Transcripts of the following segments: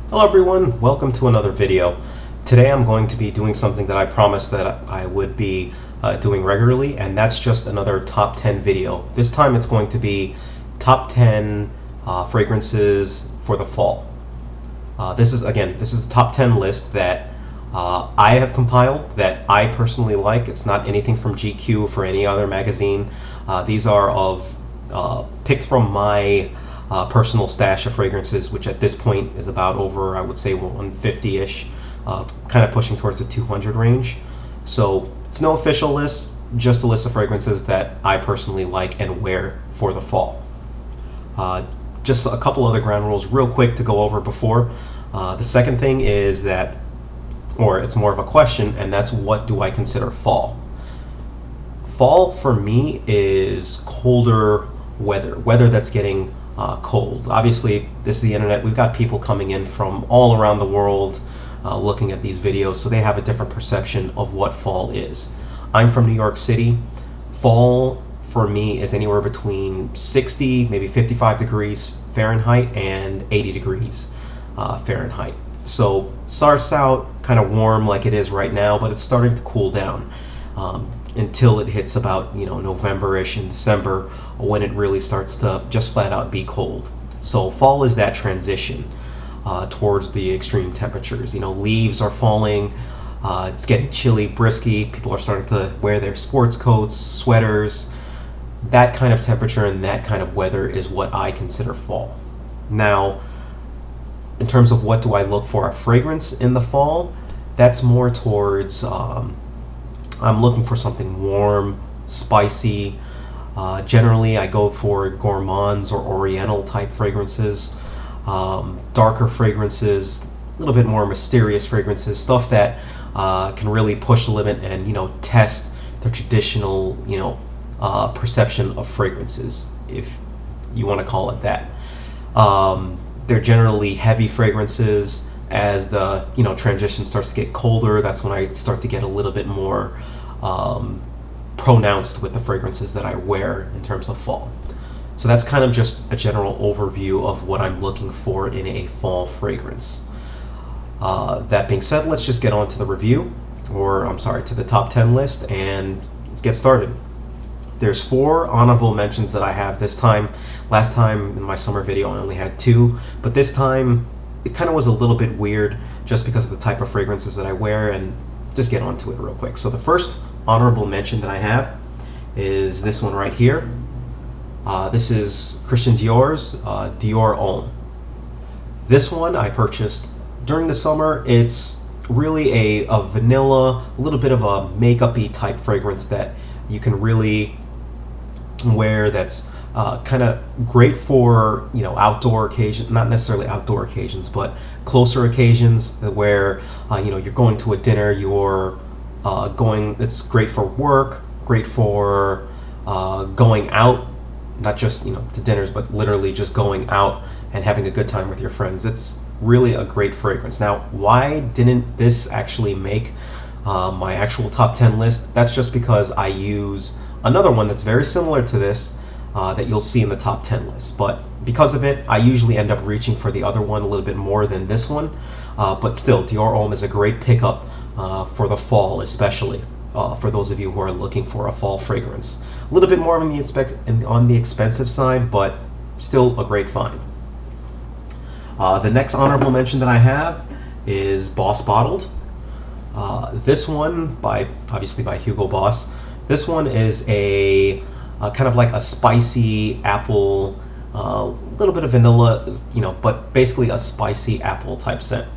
Hello everyone, welcome to another video. Today I'm going to be doing something that I promised that I would be doing regularly, and that's just another top 10 video. This time it's going to be top 10 fragrances for the fall. This is a top 10 list that I have compiled that I personally like. It's not anything from GQ for any other magazine. These are picked from my personal stash of fragrances, which at this point is about over, I would say, 150-ish, kind of pushing towards the 200 range. So it's no official list, just a list of fragrances that I personally like and wear for the fall. Just a couple other ground rules real quick to go over before. The second thing is that, or it's more of a question, and that's what do I consider fall? Fall for me is colder weather that's getting cold. Obviously, this is the internet. We've got people coming in from all around the world looking at these videos, so they have a different perception of what fall is. I'm from New York City. Fall for me is anywhere between 60, maybe 55 degrees Fahrenheit and 80 degrees Fahrenheit. So starts out kind of warm like it is right now, but it's starting to cool down until it hits about November-ish and December, when it really starts to just flat out be cold. So fall is that transition towards the extreme temperatures. Leaves are falling, it's getting chilly, brisky, people are starting to wear their sports coats, sweaters. That kind of temperature and that kind of weather is what I consider fall. Now, in terms of what do I look for a fragrance in the fall, that's more towards I'm looking for something warm, spicy. Generally, I go for gourmands or oriental type fragrances, darker fragrances, a little bit more mysterious fragrances, stuff that can really push the limit and test the traditional perception of fragrances, if you want to call it that. They're generally heavy fragrances. As the transition starts to get colder, that's when I start to get a little bit more pronounced with the fragrances that I wear in terms of fall. So that's kind of just a general overview of what I'm looking for in a fall fragrance. That being said, let's just get on to the review, to the top 10 list, and let's get started. There's 4 honorable mentions that I have this time. Last time in my summer video I only had 2, but this time it kind of was a little bit weird just because of the type of fragrances that I wear, and just get onto it real quick. So the first honorable mention that I have is this one right here. This is Christian Dior's Dior Homme. This one I purchased during the summer. It's really a vanilla, a little bit of a makeup-y type fragrance that you can really wear, that's kind of great for outdoor occasions, not necessarily outdoor occasions, but closer occasions where you're going to a dinner, it's great for work, great for going out, not just to dinners, but literally just going out and having a good time with your friends. It's really a great fragrance. Now, why didn't this actually make my actual top 10 list? That's just because I use another one that's very similar to this that you'll see in the top 10 list, but because of it I usually end up reaching for the other one a little bit more than this one, but still Dior Homme is a great pickup for the fall, especially for those of you who are looking for a fall fragrance. A little bit more on the expensive side, but still a great find. The next honorable mention that I have is Boss Bottled. This one, obviously by Hugo Boss. This one is a kind of like a spicy apple, a little bit of vanilla, but basically a spicy apple type scent.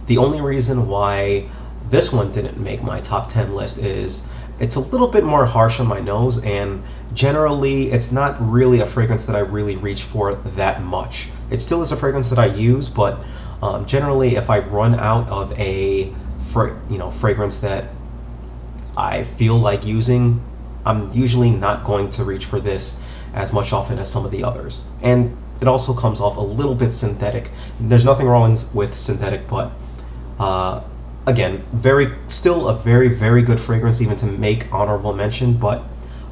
The only reason why this one didn't make my top 10 list is it's a little bit more harsh on my nose, and generally it's not really a fragrance that I really reach for that much. It still is a fragrance that I use, but generally if I run out of a fragrance that I feel like using, I'm usually not going to reach for this as much often as some of the others. And it also comes off a little bit synthetic. There's nothing wrong with synthetic, but again, still a very, very good fragrance even to make honorable mention, but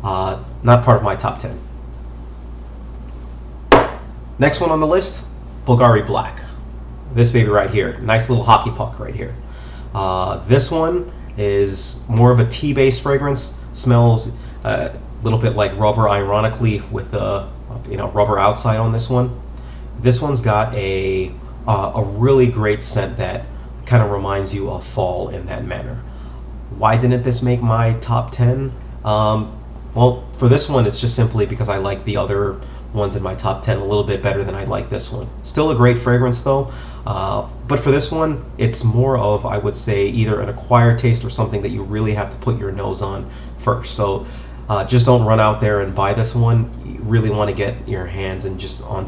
not part of my top 10. Next one on the list, Bvlgari Black. This baby right here, nice little hockey puck right here. This one is more of a tea-based fragrance. Smells a little bit like rubber, ironically, with a rubber outside on this one. This one's got a really great scent that kind of reminds you of fall in that manner. Why didn't this make my top 10? Well, for this one, it's just simply because I like the other ones in my top 10 a little bit better than I like this one. Still a great fragrance though, but for this one, it's more of, I would say, either an acquired taste or something that you really have to put your nose on first. So just don't run out there and buy this one. You really want to get your hands and just on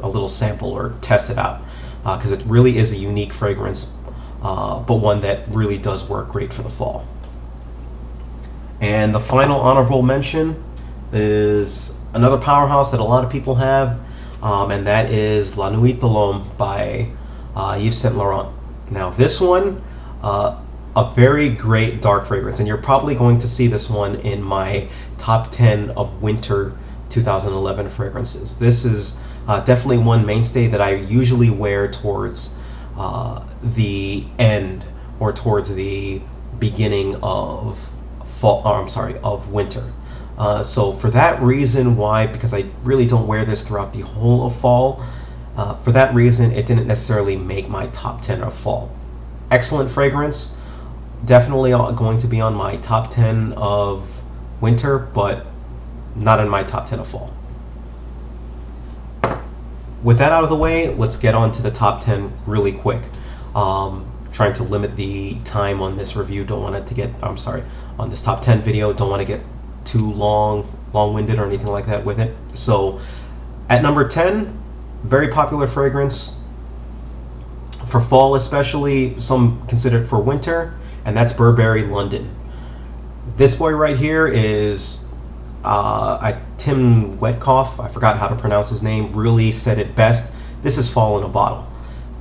a little sample or test it out, because it really is a unique fragrance, but one that really does work great for the fall. And the final honorable mention is another powerhouse that a lot of people have, and that is La Nuit de L'homme by Yves St. Laurent. Now this one, a very great dark fragrance, and you're probably going to see this one in my top 10 of winter 2011 fragrances. This is definitely one mainstay that I usually wear towards the end or towards the beginning of of winter. So for that reason, because I really don't wear this throughout the whole of fall, for that reason, it didn't necessarily make my top 10 of fall. Excellent fragrance, definitely going to be on my top 10 of winter, but not in my top 10 of fall. With that out of the way, let's get on to the top 10 really quick. Trying to limit the time on this review. Don't want it to get, on this top 10 video, don't want to get too long-winded or anything like that with it. So at number 10, very popular fragrance for fall, especially, some considered for winter, and that's Burberry London. This boy right here is Tim Wetkoff, I forgot how to pronounce his name, really said it best. This is fall in a bottle.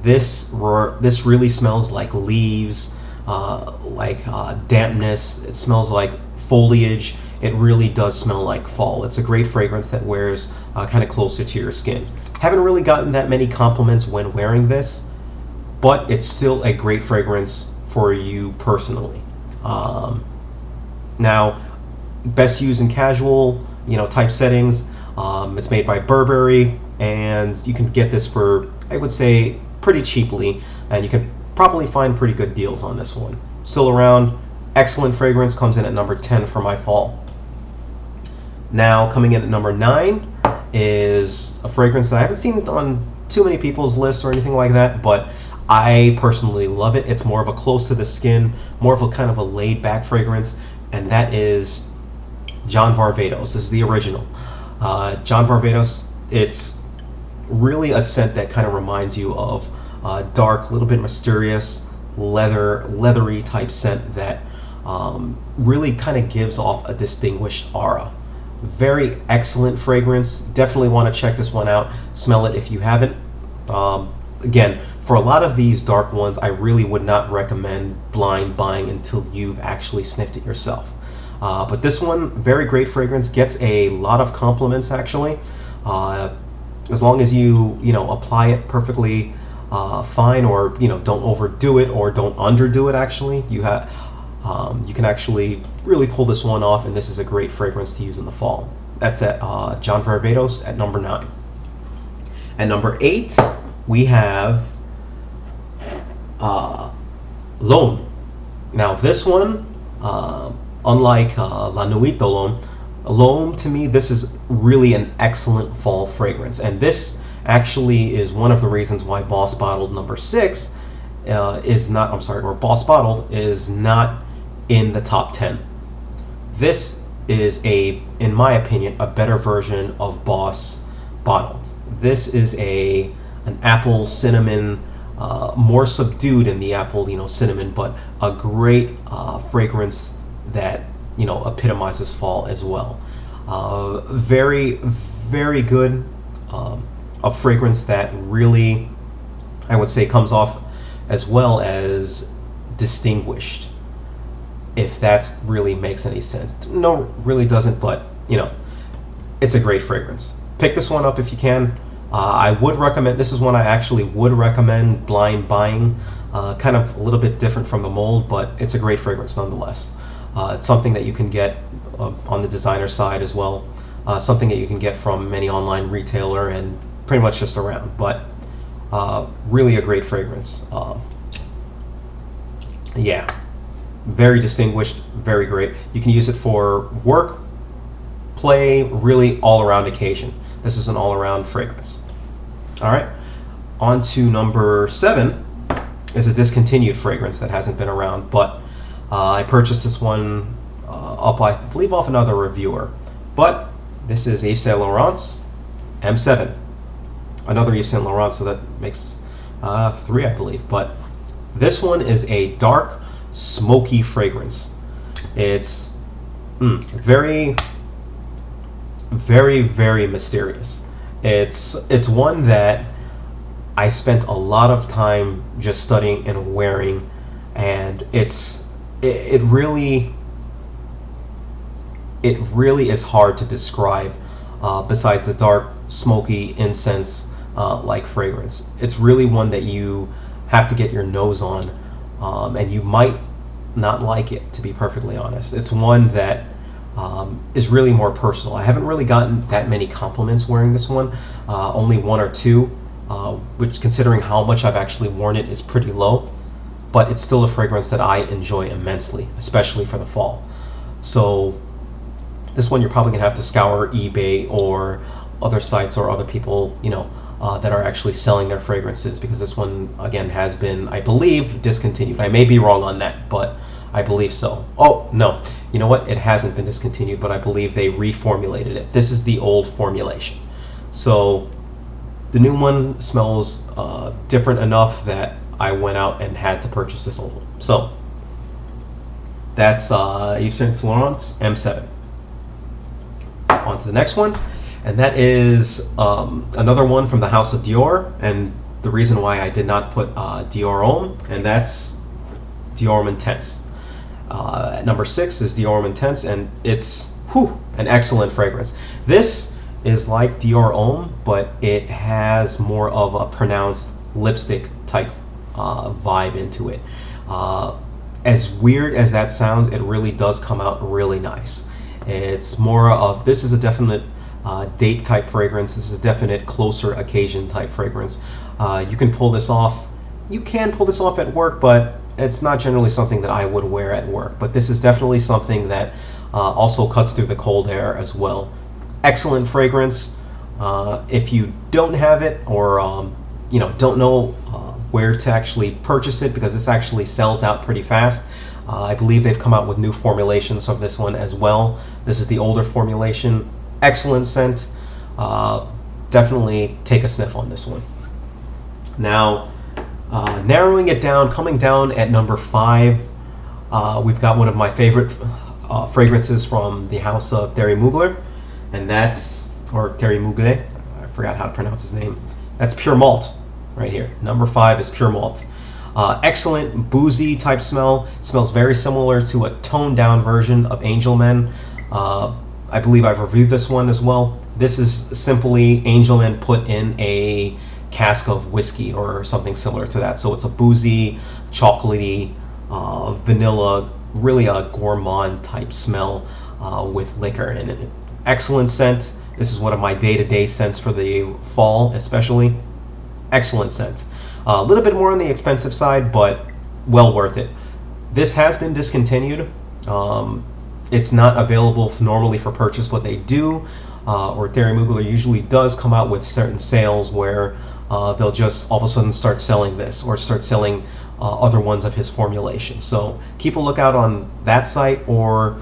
This really smells like leaves, dampness. It smells like foliage. It really does smell like fall. It's a great fragrance that wears kind of closer to your skin. Haven't really gotten that many compliments when wearing this, but it's still a great fragrance for you personally. Now, best used in casual, type settings. It's made by Burberry, and you can get this for, I would say, pretty cheaply, and you can probably find pretty good deals on this one. Still around, excellent fragrance, comes in at number 10 for my fall. Now, coming in at number 9 is a fragrance that I haven't seen on too many people's lists or anything like that, but I personally love it. It's more of a close to the skin, more of a kind of a laid back fragrance, and that is John Varvatos. This is the original. John Varvatos, it's really a scent that kind of reminds you of dark, a little bit mysterious, leathery type scent that really kind of gives off a distinguished aura. Very excellent fragrance. Definitely want to check this one out. Smell it if you haven't. Again, for a lot of these dark ones, I really would not recommend blind buying until you've actually sniffed it yourself. But this one, very great fragrance, gets a lot of compliments actually. As long as you apply it perfectly fine, or don't overdo it or don't underdo it. Actually, you can actually really pull this one off, and this is a great fragrance to use in the fall. That's at John Varvatos at number 9. At number 8, we have L'homme. Now this one, unlike La Nuit de L'homme, L'homme, to me, this is really an excellent fall fragrance, and this actually is one of the reasons why Boss Bottled number 6 is not, or Boss Bottled is not in the top 10. This is in my opinion, a better version of Boss Bottled. This is an apple cinnamon, more subdued in the apple, cinnamon, but a great fragrance that epitomizes fall as well. Very, very good. A fragrance that really, I would say, comes off as well as distinguished, if that really makes any sense. No, really doesn't, but it's a great fragrance. Pick this one up if you can. I would recommend, this is one I actually would recommend blind buying. Kind of a little bit different from the mold, but it's a great fragrance nonetheless. It's something that you can get on the designer side as well. Something that you can get from any online retailer and pretty much just around. But really a great fragrance. Yeah, very distinguished, very great. You can use it for work, play, really all-around occasion. This is an all-around fragrance. All right, on to number 7 is a discontinued fragrance that hasn't been around, but I purchased this one up, I believe, off another reviewer. But this is Yves St Laurent's M7. Another Yves St Laurent, so that makes 3, I believe. But this one is a dark, smoky fragrance. It's very, very, very mysterious. It's one that I spent a lot of time just studying and wearing, and it really is hard to describe. Besides the dark, smoky incense like fragrance, it's really one that you have to get your nose on, and you might not like it, to be perfectly honest. It's one that is really more personal. I haven't really gotten that many compliments wearing this one, only 1 or 2, which, considering how much I've actually worn it, is pretty low, but it's still a fragrance that I enjoy immensely, especially for the fall. So this one you're probably gonna have to scour eBay or other sites or other people, that are actually selling their fragrances, because this one, again, has been, I believe, discontinued. I may be wrong on that, but I believe so. Oh, no. You know what? It hasn't been discontinued, but I believe they reformulated it. This is the old formulation. So the new one smells different enough that I went out and had to purchase this old one. So that's Yves St Laurent's M7. On to the next one. And that is another one from the house of Dior, and the reason why I did not put Dior Homme, and that's Dior Homme Intense. At number 6 is Dior Homme Intense, and it's an excellent fragrance. This is like Dior Homme, but it has more of a pronounced lipstick type vibe into it. As weird as that sounds, it really does come out really nice. It's more of, this is a definite date type fragrance. This is a definite closer occasion type fragrance. You can pull this off. You can pull this off at work, but it's not generally something that I would wear at work. But this is definitely something that also cuts through the cold air as well. Excellent fragrance. If you don't have it, or don't know where to actually purchase it, because this actually sells out pretty fast. I believe they've come out with new formulations of this one as well. This is the older formulation. Excellent scent. Definitely take a sniff on this one. Now, narrowing it down, coming down at number 5, we've got one of my favorite fragrances from the house of Thierry Mugler, and that's, or Thierry Mugler, I forgot how to pronounce his name. That's Pure Malt right here. Number 5 is Pure Malt. Excellent boozy type smell. Smells very similar to a toned down version of Angel Men. I believe I've reviewed this one as well. This is simply Angel Men put in a cask of whiskey or something similar to that. So it's a boozy, chocolatey, vanilla, really a gourmand type smell with liquor in it. Excellent scent. This is one of my day-to-day scents for the fall, especially. Excellent scent. A little bit more on the expensive side, but well worth it. This has been discontinued. It's not available normally for purchase, but they do, or Thierry Mugler usually does come out with certain sales where they'll just all of a sudden start selling this, or start selling other ones of his formulation. So keep a lookout on that site, or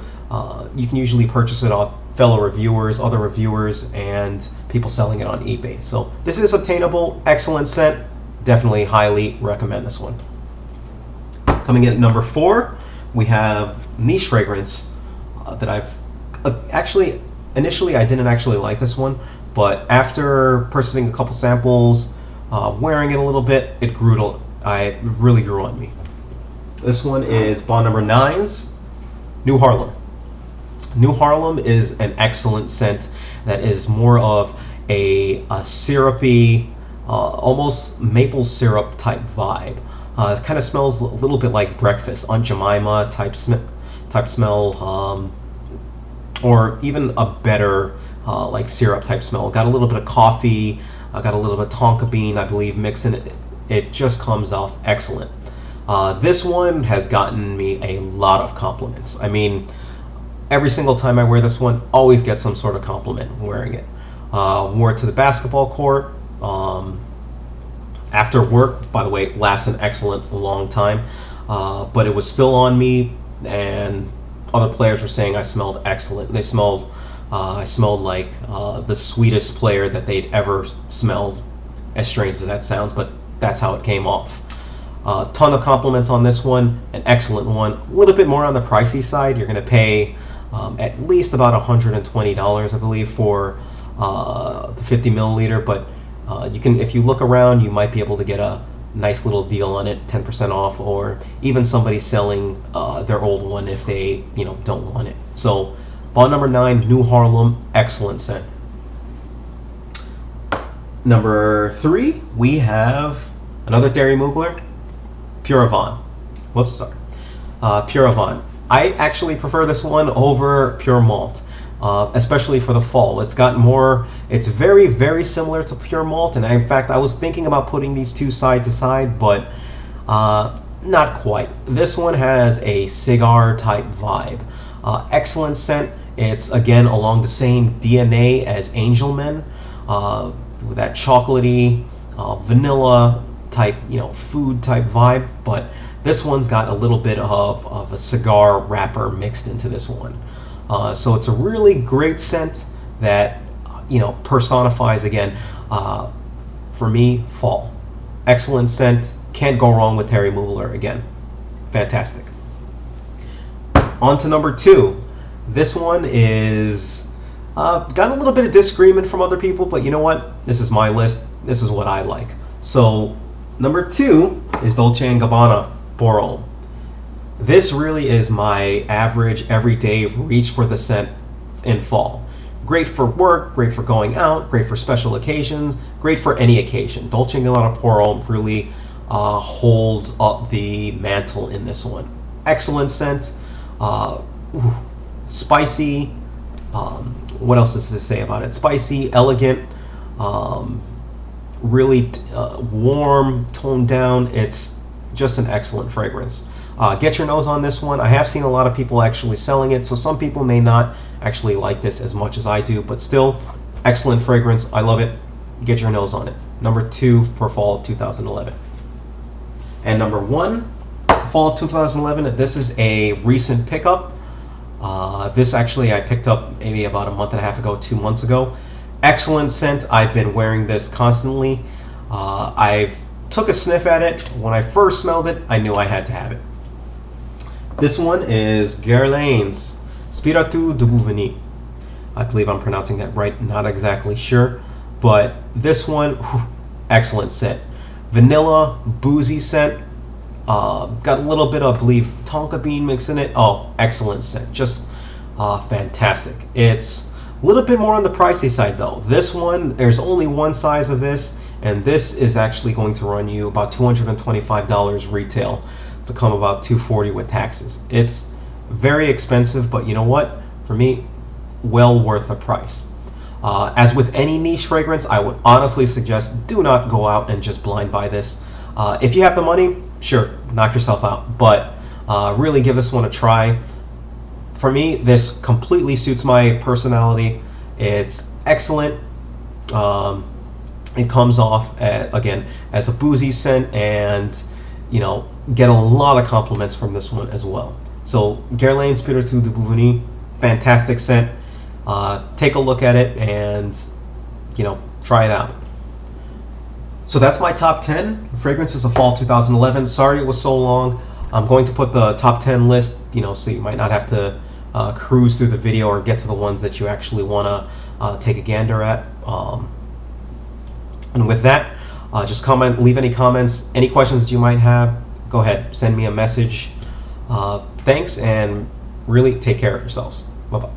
you can usually purchase it off fellow reviewers, other reviewers, and people selling it on eBay. So this is obtainable, excellent scent. Definitely highly recommend this one. Coming in at number 4, we have niche fragrance that I've actually, initially I didn't actually like this one, but after purchasing a couple samples, wearing it a little bit, it really grew on me. This one is Bond number 9's New Harlem. New Harlem is an excellent scent that is more of a syrupy, almost maple syrup type vibe. It kind of smells a little bit like breakfast, Aunt Jemima type smell, or even a better like syrup type smell. Got a little bit of coffee, got a little bit of tonka bean, I believe, mixed in it. It just comes off excellent. This one has gotten me a lot of compliments. I mean, every single time I wear this one, always get some sort of compliment wearing it. Wore it to the basketball court. After work, by the way, it lasts an excellent long time. But it was still on me, and other players were saying I smelled excellent. I smelled like the sweetest player that they'd ever smelled, as strange as that sounds, but that's how it came off. Ton of compliments on this one, an excellent one. A little bit more on the pricey side. You're going to pay at least about $120, I believe, for the 50 milliliter. But you can, if you look around, you might be able to get a nice little deal on it, 10% off, or even somebody selling their old one if they don't want it. So, bottle number 9, New Harlem, excellent scent. Number 3, we have another Thierry Mugler, Pure Havane. Pure Havane. I actually prefer this one over Pure Malt, especially for the fall. It's got more. It's very, very similar to Pure Malt, and in fact, I was thinking about putting these two side to side, but not quite. This one has a cigar type vibe. Excellent scent. It's again along the same DNA as Angel Men, with that chocolatey, vanilla type, food type vibe, but this one's got a little bit of a cigar wrapper mixed into this one. So it's a really great scent that, personifies, again, for me, fall. Excellent scent. Can't go wrong with Thierry Mugler again. Fantastic. On to number 2. This one is got a little bit of disagreement from other people, but you know what? This is my list. This is what I like. So number 2 is Dolce & Gabanna Dior Homme. This really is my average everyday reach for the scent in fall. Great for work, great for going out, great for special occasions, great for any occasion. Dolce & Gabbana Dior Homme really holds up the mantle in this one. Excellent scent, spicy. What else is to say about it? Spicy, elegant, really warm, toned down. It's just an excellent fragrance. Get your nose on this one. I have seen a lot of people actually selling it, so some people may not actually like this as much as I do, but still, excellent fragrance. I love it. Get your nose on it. Number 2 for fall of 2011. And number 1, fall of 2011, this is a recent pickup. This actually I picked up maybe about a month and a half ago, 2 months ago. Excellent scent. I've been wearing this constantly. I've took a sniff at it. When I first smelled it, I knew I had to have it. This one is Guerlain's Spirituese de Vanille. I believe I'm pronouncing that right. Not exactly sure. But this one, excellent scent. Vanilla, boozy scent. Got a little bit of, I believe, tonka bean mix in it. Oh, excellent scent. Just fantastic. It's a little bit more on the pricey side though. This one, there's only one size of this, and this is actually going to run you about $225 retail to come about $240 with taxes. It's very expensive, but you know what? For me, well worth the price. As with any niche fragrance, I would honestly suggest do not go out and just blind buy this. If you have the money, sure, knock yourself out, but really give this one a try. For me, this completely suits my personality. It's excellent. It comes off, again, as a boozy scent, and get a lot of compliments from this one as well. So Guerlain Spirituese de Vanille, fantastic scent. Take a look at it and try it out. So that's my top 10 fragrances of fall 2011. Sorry it was so long. I'm going to put the top 10 list, so you might not have to cruise through the video or get to the ones that you actually want to take a gander at. And with that, just comment, leave any comments, any questions that you might have. Go ahead, send me a message. Thanks, and really take care of yourselves. Bye-bye.